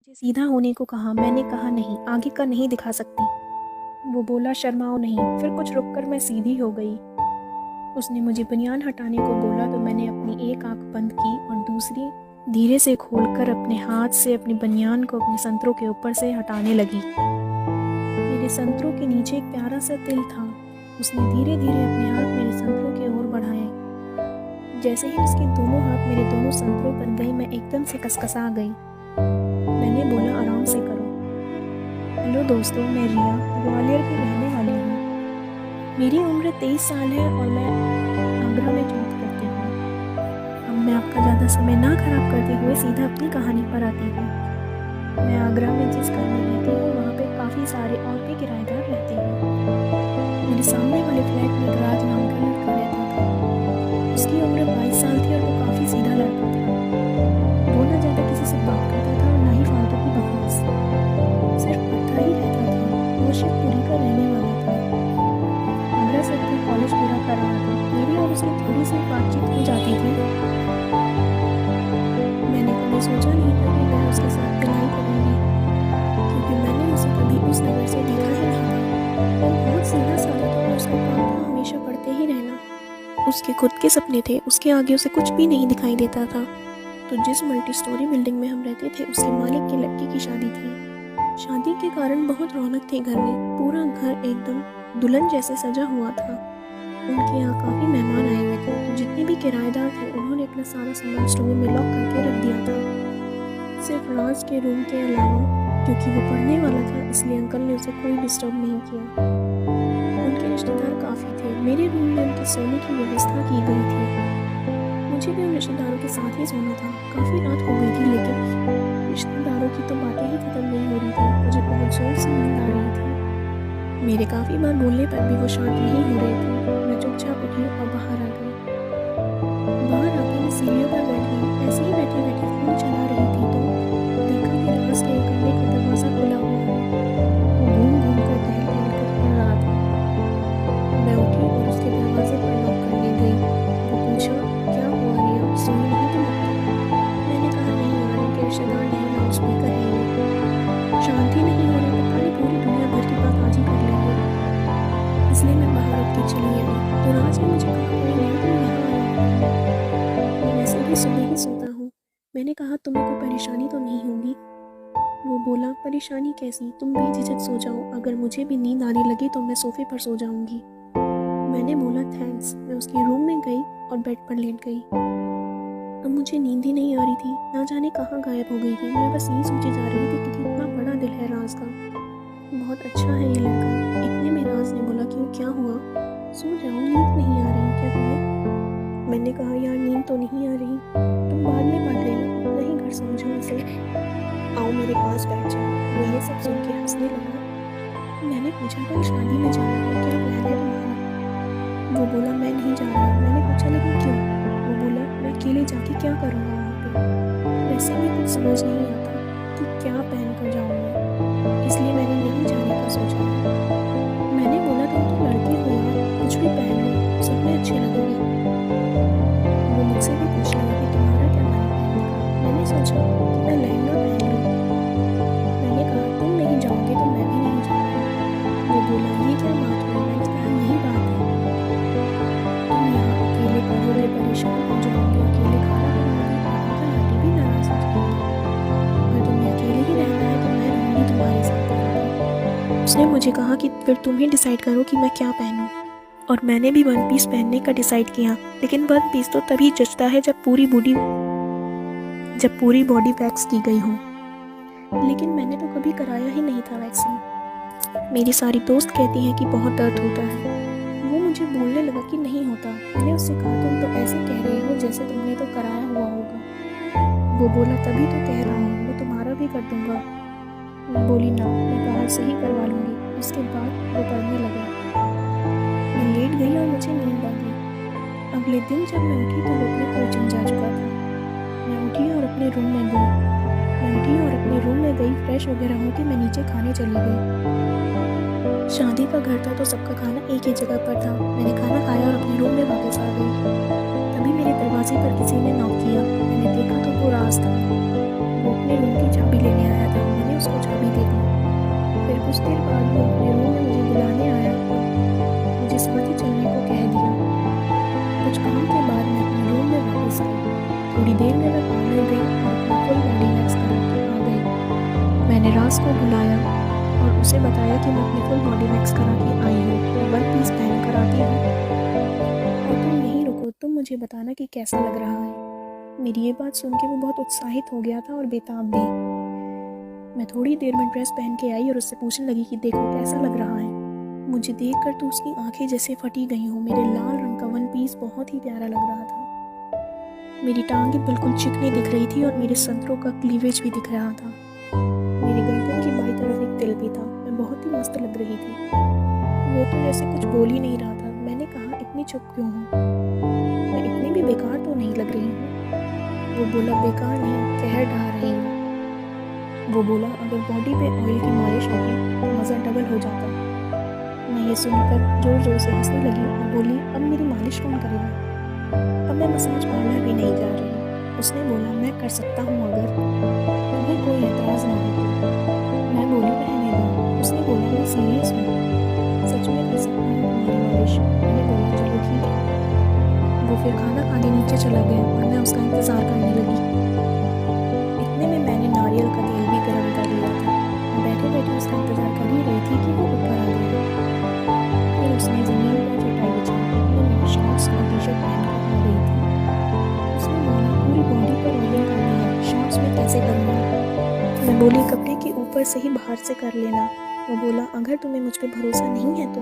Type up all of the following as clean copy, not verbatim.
मुझे सीधा होने को कहा। मैंने कहा नहीं, आगे का नहीं दिखा सकती। वो बोला शर्माओ नहीं। फिर कुछ रुककर मैं सीधी हो गई। उसने मुझे बनियान हटाने को बोला तो मैंने अपनी एक आंख बंद की और दूसरी धीरे से खोलकर अपने हाथ से अपनी बनियान को अपने संतरों के ऊपर से हटाने लगी। मेरे संतरों के नीचे एक प्यारा सा तिल था। उसने धीरे धीरे अपने हाथ मेरे संतरों की ओर बढ़ाए। जैसे ही उसके दोनों हाथ मेरे दोनों संतरों पर गए, मैं एकदम से कसकसा गई। मैंने बोला आराम से करो। हेलो दोस्तों, मैं रिया ग्वालियर की रहने वाली हूँ। मेरी उम्र 23 साल है और मैं आगरा में जॉब करती हूँ। अब मैं आपका ज़्यादा समय ना खराब करते हुए सीधा अपनी कहानी पर आती हूँ। मैं आगरा में जिस घर में रहती हूँ वहाँ पे काफ़ी सारे और भी किराएदार रहते हैं। मेरे सामने वाले फ्लैट में एक राज नाम का लड़का रहता था। उसकी उम्र 22 साल थी और वो काफ़ी सीधा लड़का था। वो ना ज़्यादा किसी से बात करता था और ना ही फालतू की बकवास, सिर्फ पढ़ता ही रहता था। वो शिवपुरी का रहने वाला था। आगरा से अपना कॉलेज पूरा कर रहा था। मेरी और उसकी थोड़ी सी बातचीत हो जाती थी। मैंने कभी सोचा नहीं था कि मैं उसके साथ पिलाई करूँगी, क्योंकि मैंने उसे कभी उस नज़र से देखा ही नहीं था। वो बहुत सीधा साधा था और उसका काम था हमेशा पढ़ते ही रहना। उसके खुद के सपने थे, उसके आगे उसे कुछ भी नहीं दिखाई देता था। तो जिस मल्टी स्टोरी बिल्डिंग में हम रहते थे, उसके मालिक की लड़की की शादी थी। शादी के कारण बहुत रौनक थी घर में। पूरा घर एकदम दुल्हन जैसे सजा हुआ था। उनके यहाँ काफ़ी मेहमान आए हुए थे, तो जितने भी किराएदार थे उन्होंने अपना सारा सामान स्टोर में लॉक करके रख दिया था। सिर्फ राज के रूम के अलावा, क्योंकि वो पढ़ने वाला था इसलिए अंकल ने उसे कोई डिस्टर्ब नहीं किया। उनके रिश्तेदार काफ़ी थे। मेरे रूम में उनके सोने की व्यवस्था की गई थी। मुझे भी उन रिश्तेदारों के साथ ही सोना था। काफ़ी रात हो गई थी, लेकिन रिश्तेदारों की तो बातें ही खत्म नहीं हो रही थी। मुझे बहुत जोर से नींद आ रही थी। मेरे काफ़ी बार बोलने पर भी वो शांत नहीं हो रहे थे। मैं चुपचाप उठी और बाहर आ गई। बाहर आके मैं सीढ़ियों पर बैठ गई। ऐसे ही बैठे बैठे फ़ोन चला रही थी तो देखा कि राज के कमरे का दरवाज़ा खुला हुआ है। वो घूम घूम कर टहल टहल कर पढ़ रहा था। मैं उठी और उसके दरवाजे पर नॉक करने गई। वो पूछा क्या हुआ रिया, सोई नहीं तुम अब तक? मैंने कहा नहीं यार, इनके रिश्तेदार नहीं, लाउड स्पीकर है ये, शांति नहीं हो रही, पता नहीं पूरी दुनिया भर की बात आज ही कर लेंगे। इसलिए मैं बाहर उठ के चली गई। तो राज ने मुझे कहा कोई नहीं, तुम यहाँ आओ, मैं वैसे भी सुबह ही सोता हूँ। मैंने कहा तुम्हें कोई परेशानी तो नहीं होगी? वो बोला परेशानी कैसी, तुम बेझिझक सो जाओ, अगर मुझे भी नींद आने लगी तो मैं सोफे पर सो जाऊंगी। मैंने बोला थैंक्स। मैं उसके रूम में गई और बेड पर लेट गई। अब मुझे नींद ही नहीं आ रही थी। ना जाने कहाँ गायब हो गई थी। मैं बस यही सोची जा रही थी कि कितना बड़ा दिल है राज का, बहुत अच्छा है ये लड़का। इतने में राज ने बोला क्यों, क्या हुआ? सो जाओ, नींद नहीं आ रही क्या तुम्हें? मैंने कहा यार नींद तो नहीं आ रही, तुम बाद में पढ़ लेना, अपना ही घर समझो इसे, आओ मेरे पास बैठ जाओ। वो ये सब सुन के हंसने लगा। मैंने पूछा कल शादी में जाना है, क्या प्लान है तुम्हारा? वो बोला मैं नहीं जा रहा। मैंने पूछा लेकिन क्यों? वो बोला मैं अकेले जाके क्या करूँगा वहाँ पे, वैसे भी कुछ समझ नहीं आता कि क्या पहन कर जाऊँ मैं, इसलिए मैंने नहीं जाने का सोचा। मैंने बोला तुम तो लड़के हो यार, कुछ भी पहन लो, सब में अच्छे लगोगे। वो मुझसे भी पूछ लगा कि तुम्हारा क्या मन है पहनने का। मैंने सोचा कि मैं लहंगा पहन लूँ। मैंने कहा तुम नहीं जाओगे तो मैं भी नहीं जाऊँगी। वो बोला ये क्या बात हुई? मैंने कहा यही बात है, तुम यहाँ अकेले पढ़ोगे, परेशान हो जाओगे, अकेले खाना बनाओगे, पापा का आंटी भी नाराज हो जाएंगे। अगर तुम्हें अकेले ही रहना है तो मैं रहूँगी तुम्हारे साथ यहाँ। उसने मुझे कहा कि फिर तुम ही डिसाइड करो कि मैं क्या पहनूं। और मैंने भी वन पीस पहनने का डिसाइड किया। लेकिन वन पीस तो तभी जचता है जब पूरी बॉडी वैक्स की गई हो। लेकिन मैंने तो कभी कराया ही नहीं था वैक्सिंग। मेरी सारी दोस्त कहती हैं कि बहुत दर्द होता है। वो मुझे बोलने लगा कि नहीं होता। मैंने उससे कहा तुम तो ऐसे कह रहे हो जैसे तुमने तो कराया हुआ होगा। वो बोला तभी तो कह रहा हूँ, मैं तुम्हारा भी कर दूंगा। मैं बोली ना, मैं बाहर से ही करवा लूँगी। उसके बाद वो पढ़ने लगा। मैं लेट गई और मुझे नींद आ गई। अगले दिन जब मैं उठी तो वो अपने कोचिंग जा चुका था। मैं उठी और अपने रूम में गई। फ्रेश वगैरह होकर मैं नीचे खाने चली गई। शादी का घर था तो सबका खाना एक ही जगह पर था। मैंने खाना खाया और अपने रूम में वापस आ गई। तभी मेरे दरवाजे पर किसी ने नॉक किया। मैंने देखा तो वो राज था। वो अपने रूम की चाबी लेने आया था। देर में मैं पार्लर गई और अपना फुल बॉडी वैक्स करा के आ गई। मैंने राज को बुलाया और उसे बताया कि मैं अपनी फुल बॉडी वैक्स करा के आई हूँ, मैं वन पीस पहन कर आती हूँ और तुम यहीं रुको, तुम मुझे बताना कि कैसा लग रहा है। मेरी ये बात सुन के वो बहुत उत्साहित हो गया था और बेताब भी। मैं थोड़ी देर में ड्रेस पहन के आई और उससे पूछने लगी कि देखो कैसा लग रहा है। मुझे देखकर तो उसकी आंखें जैसे फटी गई हों। मेरे लाल रंग का वन पीस बहुत ही प्यारा लग रहा था। मेरी टांगें बिल्कुल चिकनी दिख रही थी और मेरे संतरों का क्लीवेज भी दिख रहा था। मेरी गर्दन की बाईं तरफ एक तिल भी था। मैं बहुत ही मस्त लग रही थी। वो तो जैसे कुछ बोल ही नहीं रहा था। मैंने कहा इतनी चुप क्यों हो, मैं इतनी भी बेकार तो नहीं लग रही हूँ। वो बोला बेकार नहीं, कहर ढा रही हूँ। वो बोला अगर बॉडी पे ऑयल की मालिश होती तो मज़ा डबल हो जाता। मैं ये सुनकर जोर जोर से हंसने लगी और बोली अब मेरी मालिश कौन करेगा, अब मैं मसाज पार्लर भी नहीं जा रही। उसने बोला मैं कर सकता हूँ अगर तुम्हें कोई एतराज़ ना हो तो। मैं बोली रहने दो। उसने बोला मैं सीरियस हूँ, सच में कर सकता हूँ तुम्हारी मालिश। मैंने बोला चलो ठीक है। वो फिर खाना खाने नीचे चला गया और मैं उसका इंतज़ार करने लगी। इतने में मैंने नारियल का तेल भी गर्म कर लिया था। मैं बैठे बैठे उसका इंतज़ार कर ही रही थी कि वो ऊपर आ गया। फिर उसने ज़मीन पर चटाई बिछाई। इतने में शॉर्ट्स और टी शर्ट पहन कर आ गई थी। उसने बोला पूरी बॉडी पर ऑयलिंग करनी है, शॉर्ट्स में कैसे करूँगा। मैं बोली कपड़े के ऊपर से ही बाहर से कर लेना। वो बोला अगर तुम्हें मुझ पर भरोसा नहीं है तो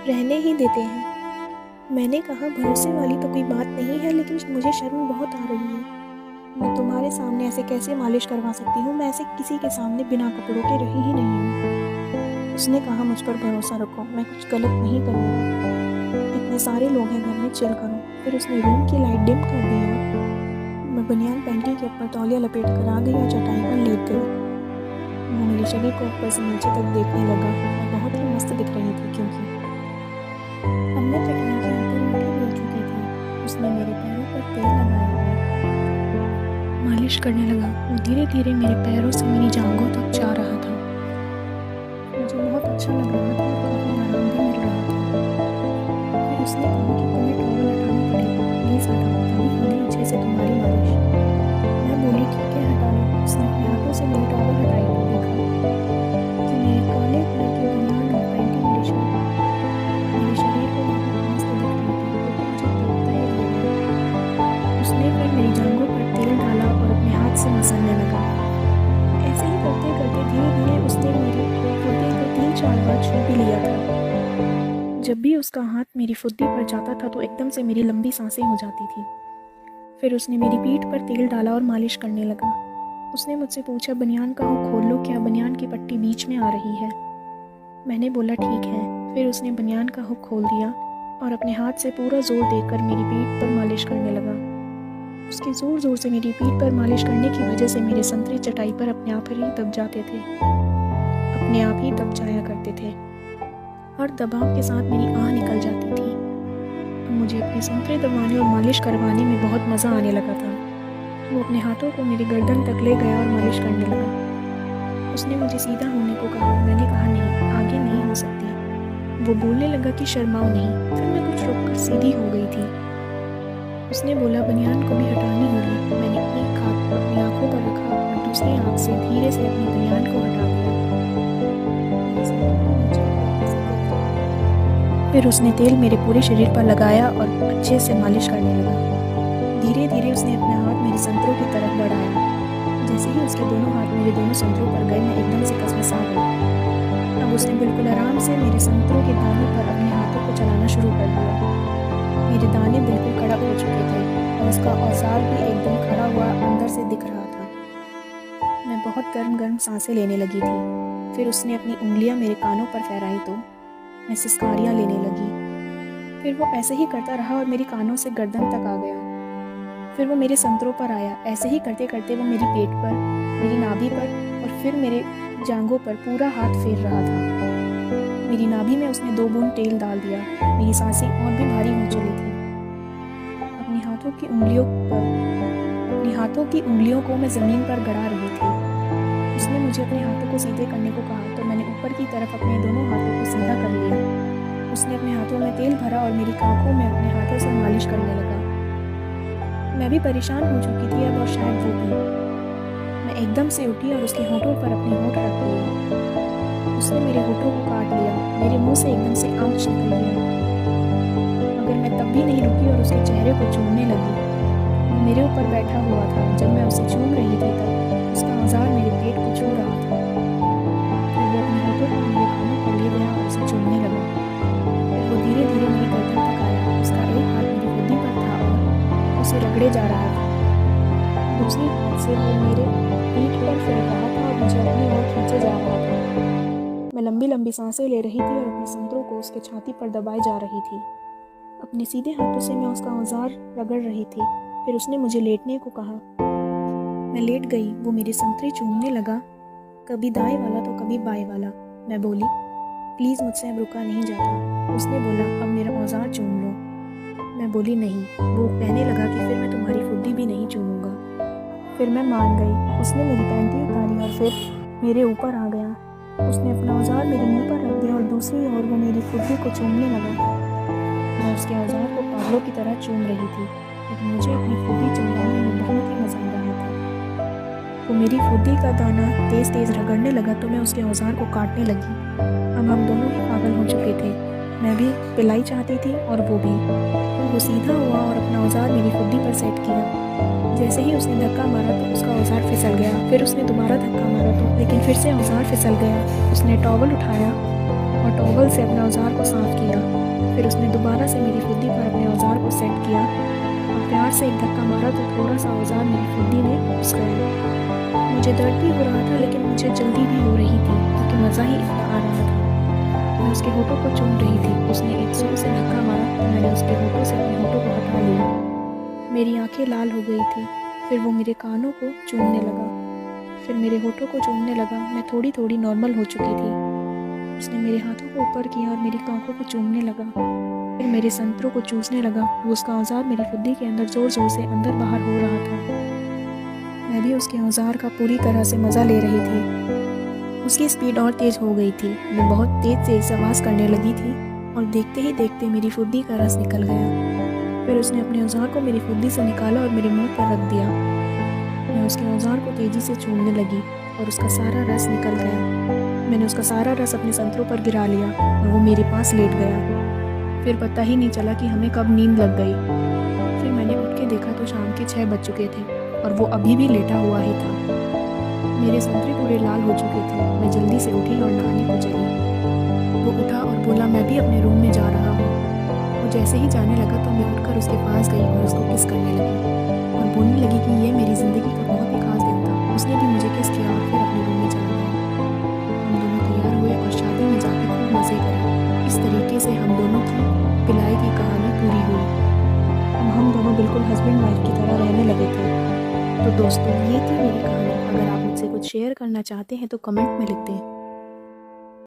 रहने ही देते हैं। मैंने कहा भरोसे वाली तो कोई बात नहीं है, लेकिन मुझे शर्म बहुत आ रही है। मैं तुम्हारे सामने ऐसे कैसे मालिश करवा सकती हूँ, मैं ऐसे किसी के सामने बिना कपड़ों के रही ही नहीं हूँ। उसने कहा मुझ पर भरोसा रखो, मैं कुछ गलत नहीं करूँगा। इतने सारे लोग हैं घर में, चिल करो। फिर उसने रूम की लाइट डिम कर दी और मैं बनियान पैंटी के ऊपर तौलिया लपेट कर आ गई और चटाई पर लेट गई। वो मेरे शरीर को ऊपर से नीचे तक देखने लगा। मैं बहुत ही मस्त दिख रही थी क्योंकि अब मैं चटाई के ऊपर मोटी हो चुकी थी। उसने मेरे पैरों पर तेल लगाया और मालिश करने लगा। वो धीरे धीरे मेरे पैरों से मेरी जांघों तक जा रहा था। मुझे बहुत अच्छा लग रहा था और काफ़ी आराम भी मिल रहा था। फिर उसने कहा कि तुम्हें टॉवल हटाना पड़ेगा, प्लीज़ हटाओ तभी होगी अच्छे से तुम्हारी मालिश। मैं बोली ठीक है हटा लो। उसने अपने हाथों से मेरी टॉवल हटाई तो देखा कि मेरे काले कलर के बनियान और पैंटी मेरे शरीर को बहुत मस्त दिख रही थी। वो तो मुझे देखता ही रह गया। उसने फिर मेरी जांघों पर तेल डाला और अपने हाथ से मसलने लगा। ऐसे ही करते करते धीरे धीरे उसने मेरी फुद्दी को 3-4 बार छू भी लिया था। जब भी उसका हाथ मेरी फुद्दी पर जाता था तो एकदम से मेरी लंबी सांसें हो जाती थी। फिर उसने मेरी पीठ पर तेल डाला और मालिश करने लगा। उसने मुझसे पूछा बनियान का हुक खोल लो, क्या बनियान की पट्टी बीच में आ रही है। मैंने बोला ठीक है। फिर उसने बनियान का हुक खोल दिया और अपने हाथ से पूरा जोर देकर मेरी पीठ पर मालिश करने लगा। उसके ज़ोर ज़ोर से मेरी पीठ पर मालिश करने की वजह से मेरे संतरे चटाई पर अपने आप ही दब जाते थे, अपने आप ही दब जाया करते थे। हर दबाव के साथ मेरी आह निकल जाती थी। मुझे अपने संतरे दबाने और मालिश करवाने में बहुत मज़ा आने लगा था। वो अपने हाथों को मेरी गर्दन तक ले गया और मालिश करने लगा। उसने मुझे सीधा होने को कहा। मैंने कहा नहीं, आगे नहीं हो सकती। वो बोलने लगा कि शर्माओ नहीं। फिर मैं कुछ रुक कर सीधी हो गई थी। उसने बोला बनियान को भी हटानी होगी। मैंने एक हाथ अपनी आंखों पर रखा और दूसरी आंख से धीरे से अपनी बनियान को हटा दिया। फिर उसने तेल मेरे पूरे शरीर पर लगाया और अच्छे से मालिश करने लगा। धीरे धीरे उसने अपना हाथ मेरे संतरों की तरफ बढ़ाया। जैसे ही उसके दोनों हाथ मेरे दोनों संतरों पर गए मैं एकदम से कसमसा गई। अब उसने बिल्कुल आराम से मेरे संतरों के दानों पर अपने हाथों को चलाना शुरू कर दिया। मेरे दाने बिल्कुल कड़क हो चुके थे और उसका औजार भी एकदम खड़ा हुआ अंदर से दिख रहा था। मैं बहुत गर्म गर्म सांसें लेने लगी थी। फिर उसने अपनी उंगलियां मेरे कानों पर फहराई तो मैं सिसकारियाँ लेने लगी। फिर वो ऐसे ही करता रहा और मेरी कानों से गर्दन तक आ गया। फिर वो मेरे संतरों पर आया। ऐसे ही करते करते वो मेरी पेट पर, मेरी नाभि पर और फिर मेरे जांघों पर पूरा हाथ फेर रहा था। मेरी नाभि में उसने 2 बूंद तेल डाल दिया। मेरी सांसें और भी भारी हो चली थी। अपनी हाथों की उंगलियों को मैं ज़मीन पर गड़ा रही थी। उसने मुझे अपने हाथों को सीधे करने को कहा तो मैंने ऊपर की तरफ अपने दोनों हाथों को सीधा कर लिया। उसने अपने हाथों में तेल भरा और मेरी आंखों में अपने हाथों से मालिश करने लगा। मैं भी परेशान हो चुकी थी अब और शायद वो भी। मैं एकदम से उठी और उसके होठों पर अपने होठ रख दिए। उसने मेरे होठों को काट लिया, मेरे मुंह से एकदम से आँच निकल गया। मगर मैं तब भी नहीं रुकी और उसके चेहरे को चूमने लगी। वो मेरे ऊपर बैठा हुआ था। जब मैं उसे चूम रही थी तब उसका औजार मेरे पेट को छू रहा था। फिर वो अपने होठों को मेरे कानों पर ले गया और उसे चूमने लगा। फिर वो धीरे धीरे मेरी गर्दन तक आया। उसका एक हाथ मेरी बुद्धि पर था और उसे रगड़े जा रहा था। दूसरी हाथ से वो मेरे पीठ पर फिर रहा था और मुझे अपनी ओर खींचे जा रहा था। मैं लंबी लंबी सांसें ले रही थी और अपने संतरों को उसके छाती पर दबाए जा रही थी। अपने सीधे हाथों से मैं उसका औजार रगड़ रही थी। फिर उसने मुझे लेटने को कहा। मैं लेट गई। वो मेरी संतरी चूमने लगा, कभी दाएं वाला तो कभी बाएं वाला। मैं बोली, प्लीज़ मुझसे अब रुका नहीं जाता। उसने बोला, अब मेरा औजार चूम लो। मैं बोली, नहीं। वो कहने लगा कि फिर मैं तुम्हारी फुद्दी भी नहीं चूमूंगा। फिर मैं मान गई। उसने मेरी पैंटी उतारी और फिर मेरे ऊपर आ गया। उसने अपना औजार मेरे मुंह पर रख दिया और दूसरी ओर वो मेरी फुद्दी को चूमने लगा। मैं उसके औजार को पागलों की तरह चूम रही थी, लेकिन मुझे अपनी फुद्दी चुमवाने में बहुत ही मजा आ रहा था। वो मेरी फुद्दी का दाना तेज तेज रगड़ने लगा तो मैं उसके औजार को काटने लगी। अब हम दोनों ही पागल हो चुके थे। मैं भी पिलाई चाहती थी और वो भी। वो सीधा हुआ और अपना औजार मेरी फुद्दी पर सेट किया। जैसे ही उसने धक्का मारा तो उसका औजार फिसल गया। फिर उसने दोबारा धक्का मारा तो लेकिन फिर से औजार फिसल गया। उसने टॉवल उठाया और टॉवल से अपने औजार को साफ किया। फिर उसने दोबारा से मेरी फुद्दी पर अपने औजार को सेट किया और प्यार से एक धक्का मारा तो थोड़ा सा औजार मेरी फुद्दी में घुस गया। मुझे दर्द भी हो रहा था लेकिन मुझे जल्दी भी हो रही थी क्योंकि मज़ा ही इतना आ रहा था। मैं उसके होठों को चूम रही थी। उसने एक जोर से धक्का मारा तो मैंने उसके होठों से अपने होठों को हटा लिया। मेरी आंखें लाल हो गई थी। फिर वो मेरे कानों को चूमने लगा, फिर मेरे होठों को चूमने लगा। मैं थोड़ी थोड़ी नॉर्मल हो चुकी थी। उसने मेरे हाथों को ऊपर किया और मेरी आंखों को चूमने लगा। फिर मेरे संतरों को चूसने लगा। वो उसका औजार मेरी फुद्दी के अंदर जोर जोर से अंदर बाहर हो रहा था। मैं भी उसके औजार का पूरी तरह से मज़ा ले रही थी। उसकी स्पीड और तेज़ हो गई थी। मैं बहुत तेज़ तेज़ आवाज़ करने लगी थी और देखते ही देखते मेरी फुद्दी का रस निकल गया। फिर उसने अपने औजार को मेरी फुद्दी से निकाला और मेरे मुंह पर रख दिया। मैं उसके औजार को तेज़ी से चूमने लगी और उसका सारा रस निकल गया। मैंने उसका सारा रस अपने संतरों पर गिरा लिया और वो मेरे पास लेट गया। फिर पता ही नहीं चला कि हमें कब नींद लग गई। फिर मैंने उठ के देखा तो शाम के 6 बज चुके थे और वो अभी भी लेटा हुआ ही था। मेरे संतरे पूरे लाल हो चुके थे। मैं जल्दी से उठी और नहाने को चली। वो उठा और बोला, मैं भी अपने रूम में जा रहा हूँ। वो जैसे ही जाने लगा तो मैं उठकर उसके पास गई और उसको किस करने लगी और बोलने लगी कि ये मेरी ज़िंदगी का बहुत ही खास दिन था। उसने भी मुझे किस किया और फिर अपने रूम में चला गया। हम दोनों तैयार हुए और शादी में जाके खूब मज़े करे। इस तरीके से हम दोनों की पिलाई की कहानी पूरी हुई। हम दोनों बिल्कुल हस्बैंड वाइफ की तरह रहने लगे थे। तो दोस्तों, ये थी मेरी कहानी। अगर आप मुझसे कुछ शेयर करना चाहते हैं तो कमेंट में लिख दें।